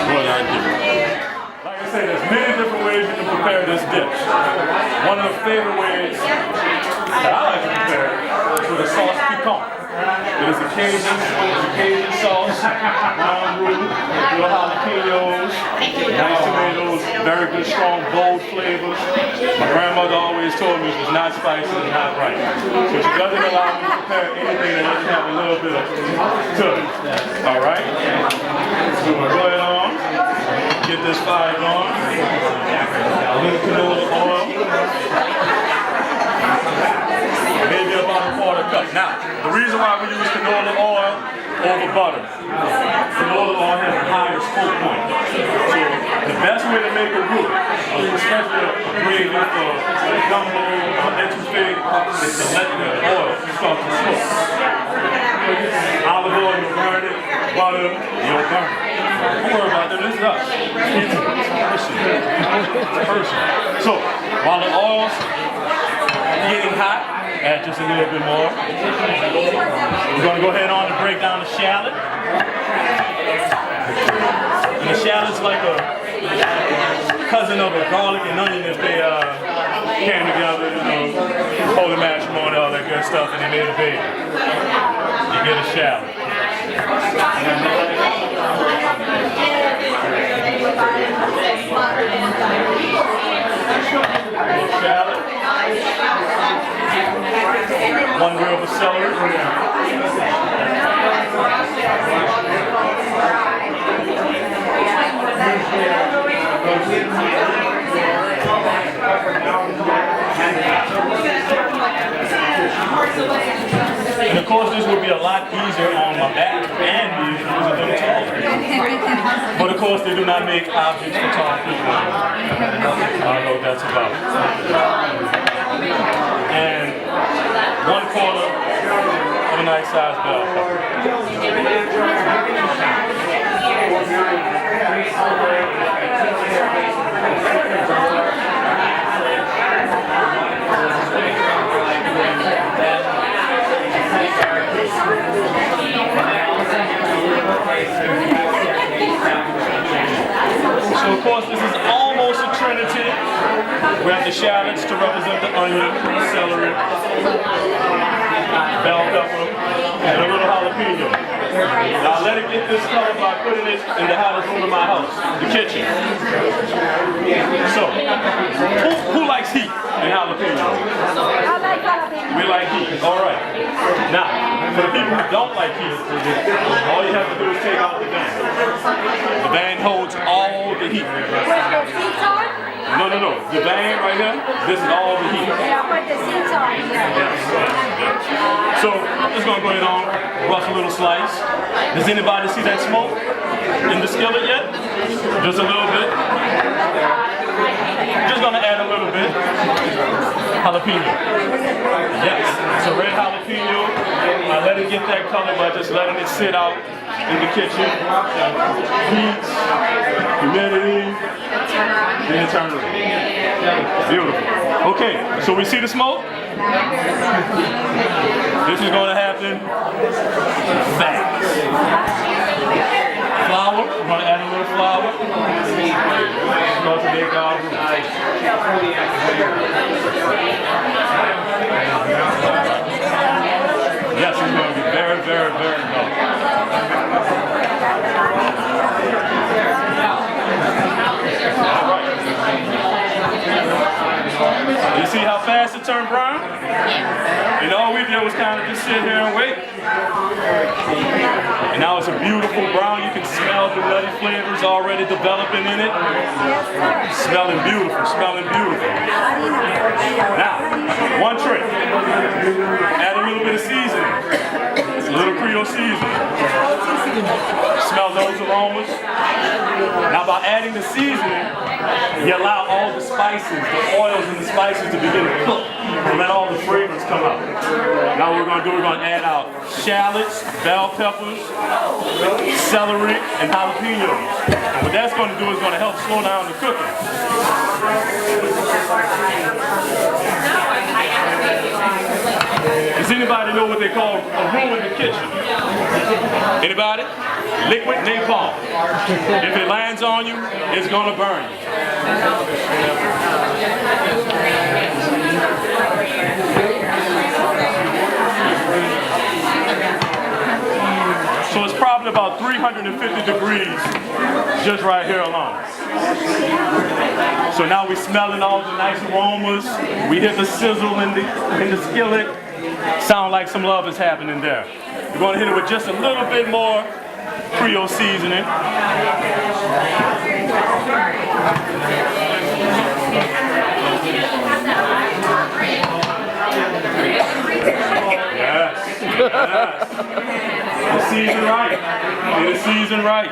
what I do. Like I said, there's many different ways you can prepare this dish. One of the favorite ways that I like to prepare is with a sauce piquant. It is a Cajun sauce, brown roux, little jalapenos, nice tomatoes, very good, strong, bold flavors. My grandmother always told me if it's not spicy, it's not right. So she doesn't allow me to prepare anything that doesn't have a little bit of to it. All right? So we'll go ahead on, get this fire going. A little canola oil. Maybe about a quarter cup. Now, the reason why we use canola oil over butter, canola oil has a higher smoke point. So the best way to make a roux, especially a gravy for gumbo or etouffee, is to let the oil start to smoke. Olive oil, you'll burn it. Butter, you'll burn it. Don't worry about that. This is us. It's personal. So while the oil's getting hot, add just a little bit more. We're going to go ahead on and break down the shallot. And the shallot's like a cousin of a garlic and onion if they came together, you know, holy matrimony, all that good stuff, and they made a baby. You get a shallot. Shallot. One reel of celery. And of course this would be a lot easier on my back and me if it was a little taller. But of course they do not make objects for tall people. I don't know what that's about. And 1/4 of a nice sized bell pepper. So of course this is almost a trinity. We have the shallots to represent the onion, celery, bell pepper, and a little jalapeno. Now let it get this color by putting it in the hottest room of my house, the kitchen. So, who likes heat and jalapeno? I like jalapeno. We like heat. All right. Now, for the people who don't like heat, all you have to do is take out the van. The van holds all the heat. Where the seats are? No. The van right here, this is all the heat. Yeah, where the seats are. Yes. So I'm just going to go ahead on, brush a little slice. Does anybody see that smoke in the skillet yet? Just a little bit. Just going to add a little bit. Jalapeno. Yes, it's a red jalapeno. I let it get that color by just letting it sit out in the kitchen. Heat, humidity, then it turns around. Beautiful. Okay, so we see the smoke? This is going to happen fast. Flour, we're going to add a little flour. Start to make our roux. Yes, it's going to be very, very, very low. All right. You see how fast it turned brown? And all we did was kind of just sit here and wait. And now it's a beautiful brown. You can smell the nutty flavors already developing in it. Smelling beautiful, smelling beautiful. Now, one trick. Add a little bit of seasoning. A little Creole seasoning. Smell those aromas. Now by adding the seasoning, you allow all the spices, the oils and the spices to begin to cook and let all the flavors come out. Now what we're going to do, we're going to add our shallots, bell peppers, celery, and jalapenos. And what that's going to do is going to help slow down the cooking. Does anybody know what they call a roux in the kitchen? Anybody? liquid napalm. If it lands on you, it's gonna burn you. So it's probably about 350 degrees just right here alone. So now we're smelling all the nice aromas. We hear the sizzle in the skillet. Sound like some love is happening there. We're going to hit it with just a little bit more Creole seasoning. Yes. The season right. Get the season right.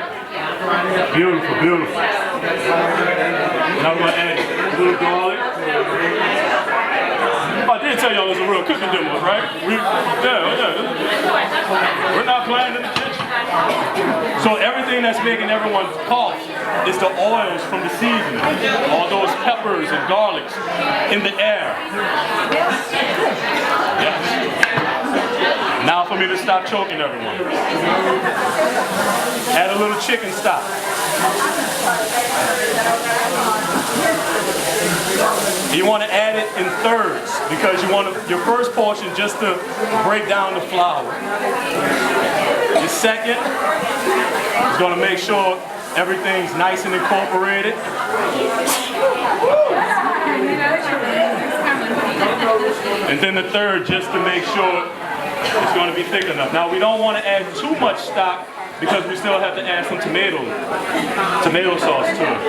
Beautiful, beautiful. Now we're going to add a little garlic. I did tell y'all it was a real cooking demo, right? We're not playing in the kitchen. So everything that's making everyone cough is the oils from the seasoning. All those peppers and garlics in the air. Yes. Now for me to stop choking everyone. Add a little chicken stock. You want to add it in thirds because you want your first portion just to break down the flour. The second is going to make sure everything's nice and incorporated. And then the third just to make sure it's going to be thick enough. Now we don't want to add too much stock because we still have to add some tomato sauce to it.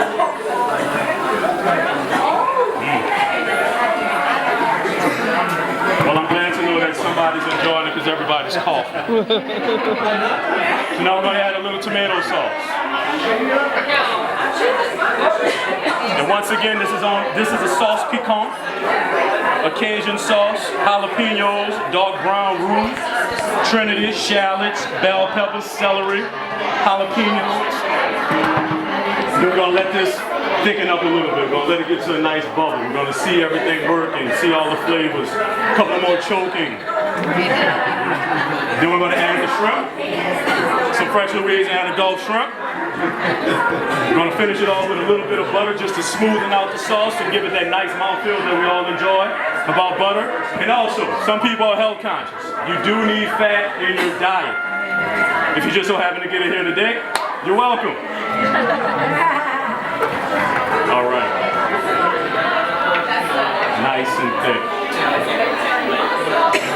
Well, I'm glad to know that somebody's enjoying it because everybody's coughing. So now we're going to add a little tomato sauce. And once again, this is a sauce piquant, Cajun sauce, jalapenos, dark brown roux, Trinity, shallots, bell peppers, celery, jalapenos. Then we're going to let this thicken up a little bit. We're going to let it get to a nice bubble. We're going to see everything working, see all the flavors, a couple more choking. Then we're going to add the shrimp, some fresh Louise and adult shrimp. We're going to finish it off with a little bit of butter just to smoothen out the sauce and give it that nice mouthfeel that we all enjoy about butter. And also, some people are health conscious. You do need fat in your diet. If you just so happen to get it here today, you're welcome. All right. Nice and thick.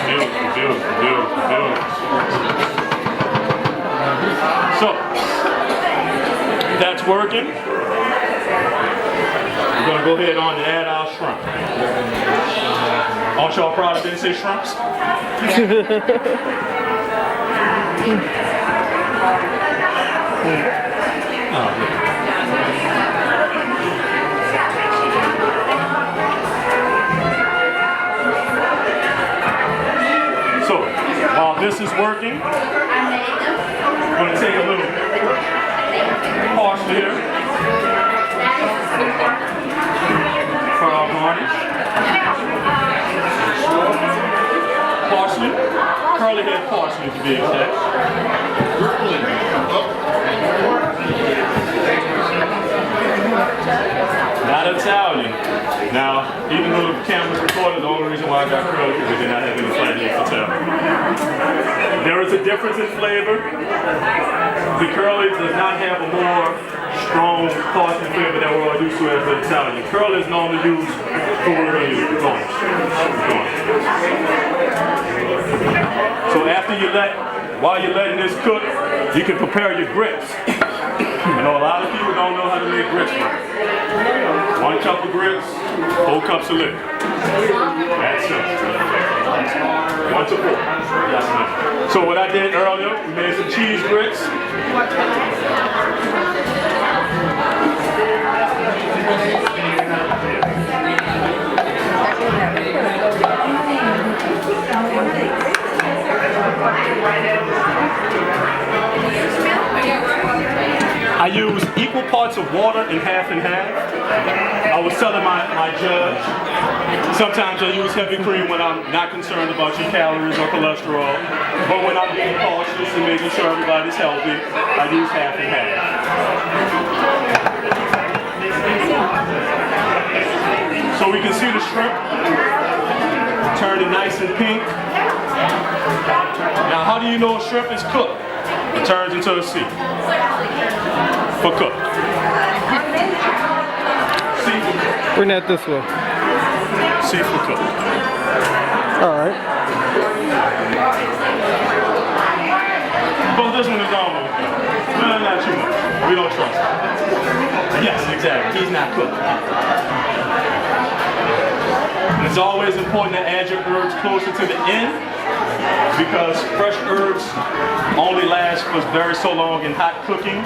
Beautiful, beautiful, beautiful, beautiful. So, that's working. We're going to go ahead on and add our shrimp. Aren't y'all proud of didn't say shrimps? So, while this is working, I'm going to take a little parsley here for our garnish. Parsley, curly head parsley to be exact. Not Italian. Now, even though the camera's recorded, the only reason why I got curly is because we did not have any flat heads to tell. There is a difference in flavor. The curly does not have a more strong parsley flavor that we're all used to as the Italian. Curly is normally used for what we're going to use, the garnish. So after while you're letting this cook, you can prepare your grits. You know, a lot of people don't know how to make grits right. 1 cup of grits, 4 cups of liquor. That's it. 1 to 4. Yes, ma'am. So what I did earlier, we made some cheese grits. I use use equal parts of water and half. I was telling my judge, sometimes I use heavy cream when I'm not concerned about your calories or cholesterol, but when I'm being cautious and making sure everybody's healthy, I use half. So we can see the shrimp turning nice and pink. Now, how do you know a shrimp is cooked? It turns into a C for cooked. C for cooked. Bring that this way. C for cooked. All right. But this one is almost done. No, not too much. We don't trust him. Yes, exactly. He's not cooked. And it's always important to add your herbs closer to the end because fresh herbs only last for very so long in hot cooking.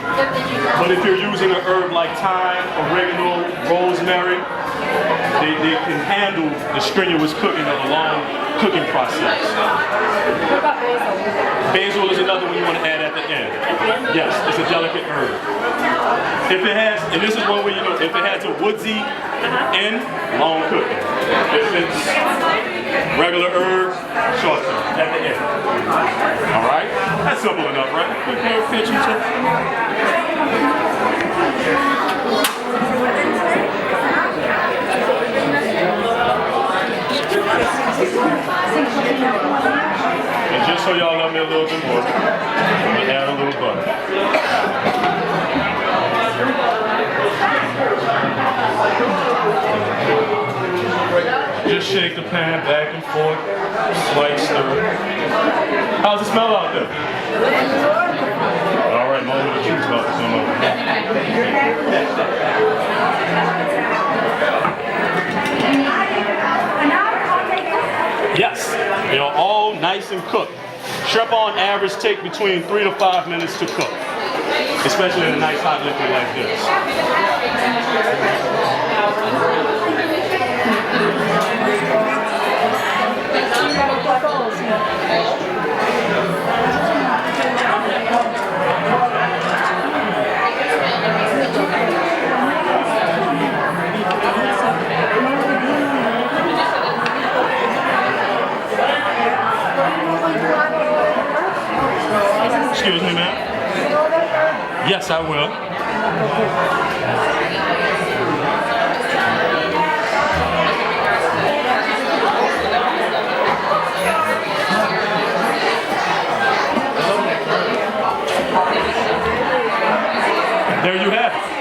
But if you're using an herb like thyme, oregano, rosemary, they can handle the strenuous cooking of a long cooking process. What about basil? Basil is another one you want to add at the end. Yes, it's a delicate herb. If it has, and this is one way you know, if it has a woodsy end, long cooking. If it's regular herbs, short term, at the end. All right? That's simple enough, right? Pay attention. And just so y'all love me a little bit more, I'm gonna add a little butter. Just shake the pan back and forth, slight stir. How's it smell out there? All right, moment of truth about to come up. Yes, they are all nice and cooked. Shrimp on average take between 3 to 5 minutes to cook, especially in a nice hot liquid like this. Excuse me, ma'am? Yes, I will. There you have it.